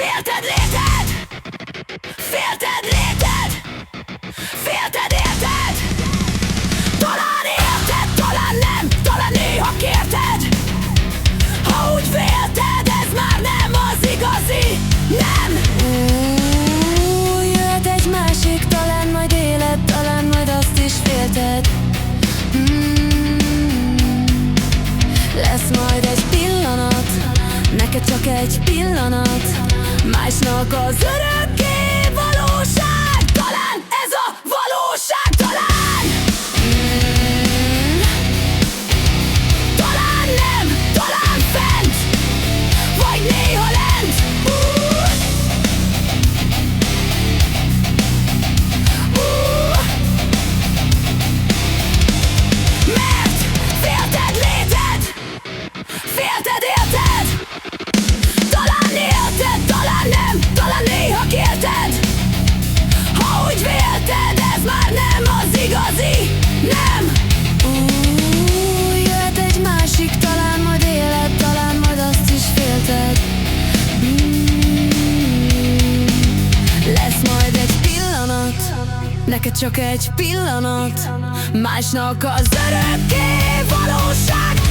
Félted léted, félted léted, félted érted. Talán érted, talán nem, talán néha kérted. Ha úgy félted, ez már nem az igazi, nem. Jöhet egy másik, talán majd éled, talán majd azt is félted. Lesz majd egy pillanat, neked csak egy pillanat, másnak az örökké valóság. Talán ez a valóság, talán. Talán nem, talán fent, vagy néha lent. Mert félted léted, félted érted. Talán élted, talán nem, talán néha kérted. Ha úgy vélted, ez már nem az igazi, nem. Jöhet egy másik, talán majd éled, talán majd azt is félted. Lesz majd egy pillanat, neked csak egy pillanat, másnak az örökké valóság.